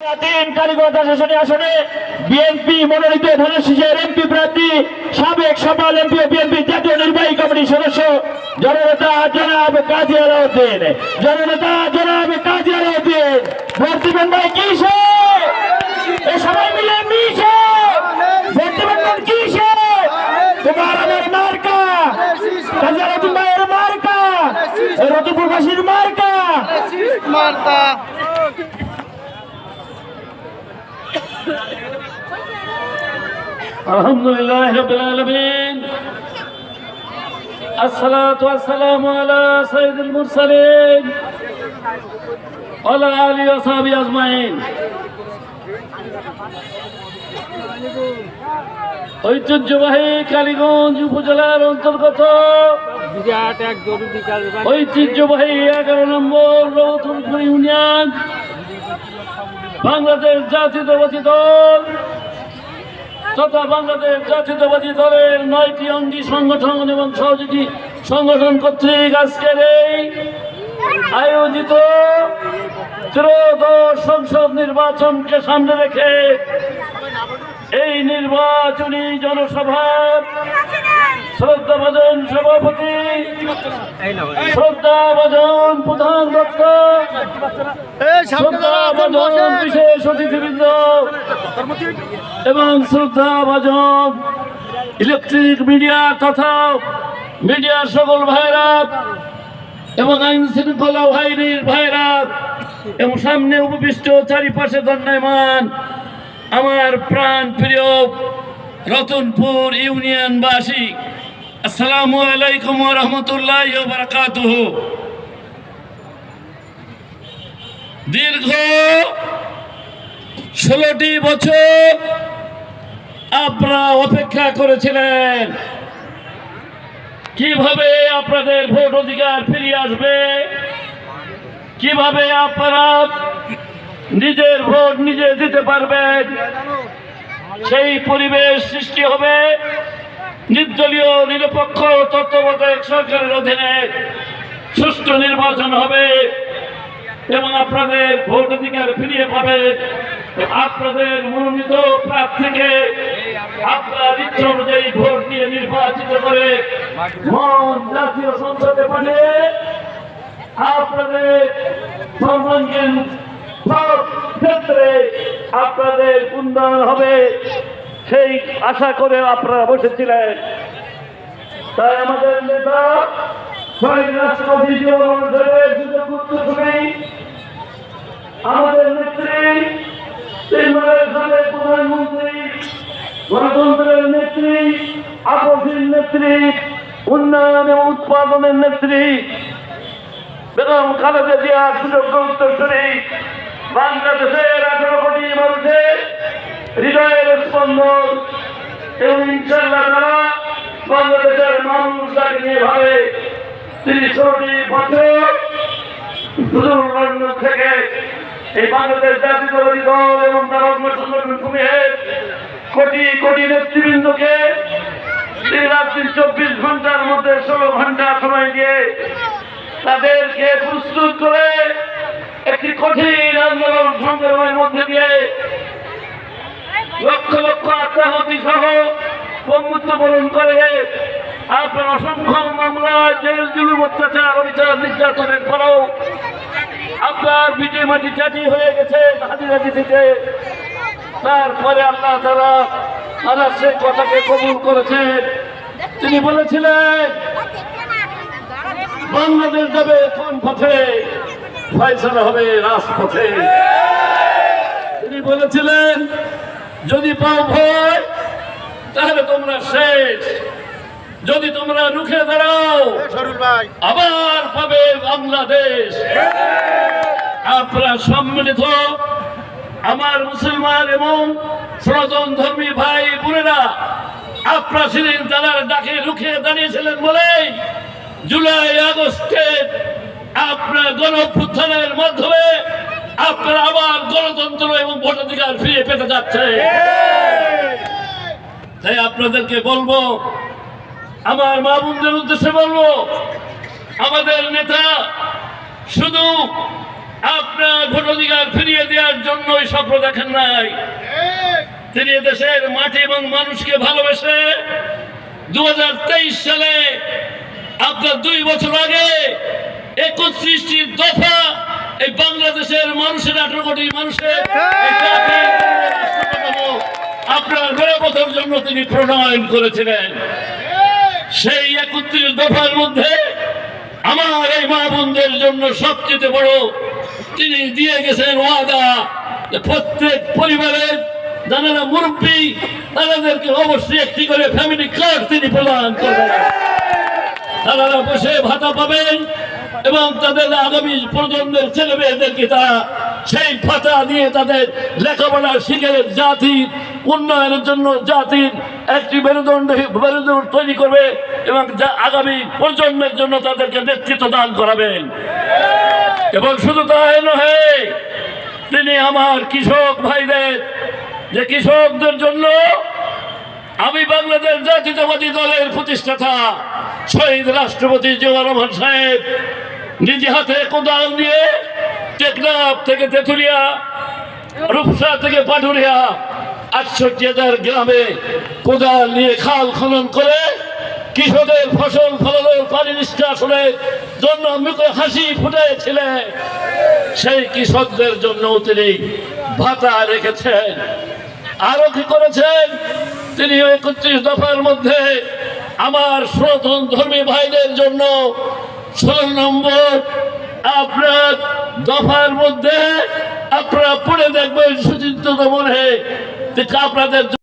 আসনে বিএনপি মনোনীত ধানের এমপি প্রার্থী সাবেক সফল এমপি বিএনপি জাতীয় নির্বাহী কমিটির সদস্য জননেতা জনাব কাজী আলাউদ্দিন ভোট দিবেন ভাই কিসে সবাই মিলে মিশে ভোট দিবেন কিসে তোমার আমার মার্কা কাজী আলাউদ্দিন ভাইয়ের মার্কা রতপুরবাসীর মার্কা মার্কা। আলহামদুলিল্লাহ রাব্বিল আলামিন আসসালাতু ওয়াসসালামু আলা সাইয়্যিদিল মুরসালিন ওয়া আলা আলিহি ওয়া সাহবিহি আজমাইন। ঐতিহ্যবাহী কালীগঞ্জ উপজেলার অন্তর্গত ঐতিহ্যবাহী 11 নম্বর রতনপুর ইউনিয়ন বাংলাদেশ জাতীয়তাবাদী দল তথা বাংলাদেশ জাতীয়তাবাদী দলের 9টি অঙ্গী সংগঠন এবং সহযোগী সংগঠন কর্তৃক আজকের এই আয়োজিত ত্রয়োদশ সংসদ নির্বাচনকে সামনে রেখে এই নির্বাচনী জনসভার শ্রদ্ধাভাজন সভাপতি, শ্রদ্ধাভাজন প্রধান বক্তা, শ্রদ্ধাভাজন বিশেষ অতিথিবৃন্দ এবং শ্রদ্ধাভাজন ইলেকট্রিক মিডিয়া তথা মিডিয়ার সকল ভাইরা এবং আইন শৃঙ্খলা বাহিনীর ভাইরা এবং সামনে উপবিষ্ট চারিপাশে দণ্ডায়মান আমার প্রাণ প্রিয় রতনপুর ইউনিয়নবাসী, আসসালামু আলাইকুম ওয়া রাহমাতুল্লাহি ওয়া বারাকাতুহু। দীর্ঘ 16টি বছর আপনারা অপেক্ষা করেছিলেন কিভাবে আপনাদের ভোট অধিকার ফিরিয়ে আসবে, কিভাবে আপনারা নিজের ভোট নিজে দিতে পারবেন, সেই পরিবেশ সৃষ্টি হবে, নির্দলীয় নিরপেক্ষ তত্ত্বাবধায়ক সরকারের অধীনে সুষ্ঠু নির্বাচন হবে এবং আপনাদের ভোট অধিকার ফিরিয়ে পাবে। আপনাদের মনোনীত প্রার্থীকে আপনার ইচ্ছা অনুযায়ী ভোট দিয়ে নির্বাচিত করে জাতীয় সংসদে পাঠিয়ে আপনাদের সর্বাঙ্গীন সব ক্ষেত্রে আপনাদের উন্নয়ন হবে সেই আশা করে আপনারা বসেছিলেন। তাই আমাদের নেতা শহীদ রাষ্ট্রপতি আমাদের নেত্রী প্রধানমন্ত্রী গণতন্ত্রের নেত্রী আপসীর নেত্রী উন্নয়ন এবং উৎপাদনের নেত্রী বেগম খালেদা জিয়ার সুযোগ্য উত্তরসূরি বাংলাদেশের 18 কোটি মানুষের হৃদয়ের স্পন্দন এবং ইনশাআল্লাহ তারা বাংলাদেশের মানুষ তাকে নিয়ে ভাবে 30টি বছর লন্ডন থেকে এই বাংলাদেশ জাতীয়তাবাদী দল এবং তার অঙ্গ সংগঠন সমূহের কোটি কোটি নেতৃবৃন্দকে 24 ঘন্টার মধ্যে 16 ঘন্টা সময় দিয়ে তাদেরকে প্রস্তুত করে একটি কঠিন আন্দোলন সংগ্রামের মধ্যে দিয়ে লক্ষ লক্ষ আত্মাহতি সহ মৃত্যুবরণ করে আপনার অসংখ্য মামলা জেল জুলুম অত্যাচার অবিচার নির্যাতনের পরেও আপনার ভিটে মাটি চাটি হয়ে গেছে হাজিরাজি দিতে। তারপরে আল্লাহ তাআলা আবার সেই কথাকে কবুল করেছেন। তিনি বলেছিলেন বাংলাদেশ যাবে কোন পথে, ফয়সালা হবে রাজপথে। তিনি বলেছিলেন যদি পাও ভয় তাহলে তোমরা শেষ, যদি তোমরা রুখে দাঁড়াও আবার পাবে বাংলাদেশ। আপনারা সম্মিলিত আমার মুসলমান এবং সনাতন ধর্মী ভাই বোনেরা আপনারা সেদিন তাদের ডাকে রুখে দাঁড়িয়েছিলেন বলেই জুলাই আগস্টে আপনার গণঅভ্যুত্থানের মাধ্যমে আপনারা আবার গণতন্ত্র এবং ভোটাধিকার ফিরে পেতে যাচ্ছে। তাই আপনাদেরকে বলবো, আমার মা বোনদের উদ্দেশ্যে বলবো, আমাদের নেতা শুধু আপনার ভোটাধিকার ফিরিয়ে দেওয়ার জন্য স্বপ্ন দেখেন নাই। তিনি দেশের মাটি এবং মানুষকে ভালোবেসে 2023 সালে আপনার 2 বছর আগে 31টি দফা এই বাংলাদেশের মানুষের 18 কোটি মানুষের আপনার বেড়াপথের জন্য তিনি প্রণয়ন করেছিলেন। সেই 31 দফার মধ্যে আমার এই মা বোনদের জন্য সবচেয়ে বড় তিনি দিয়ে গেছেন ওয়াদা, প্রত্যেক পরিবারের যারা মুরব্বী তাদেরকে অবশ্যই একটি করে ফ্যামিলি কার্ড তিনি প্রদান করবেন। তারা বসে ভাতা পাবেন এবং তাদের আগামী প্রজন্মের ছেলে মেয়েদেরকে তারা সেই ভাতা দিয়ে তাদের লেখাপড়া শিখে জাতির উন্নয়নের জন্য জাতির একটি মেরুদণ্ড তৈরি করবে এবং আগামী প্রজন্মের জন্য তাদেরকে নেতৃত্ব দান করাবেন। এবং শুধু তাই নহে, তিনি আমার কৃষক ভাইদের, যে কৃষকদের জন্য আমি বাংলাদেশ জাতীয়তাবাদী দলের প্রতিষ্ঠাতা শহীদ রাষ্ট্রপতি জিয়াউর রহমান সাহেব নিজে হাতে কোদাল নিয়ে টেকনাফ থেকে তেঁতুলিয়া, রূপসা থেকে পাটুরিয়া 68,000 গ্রামে কোদাল নিয়ে খাল খনন করে কৃষকের ফসল ফলানোর পানি নিষ্কাশনের জন্য মুখে হাসি ফুটাইছিলেন। সেই কৃষকদের জন্য তিনি ভাতা রেখেছেন। আরো কি করেছেন তিনি? 31 দফার মধ্যে আমার সনাতন ধর্মী ভাইদের জন্য 16 নম্বর আপনার দফার মধ্যে আপনারা পড়ে দেখবেন সুচিন্তিত মনে আপনাদের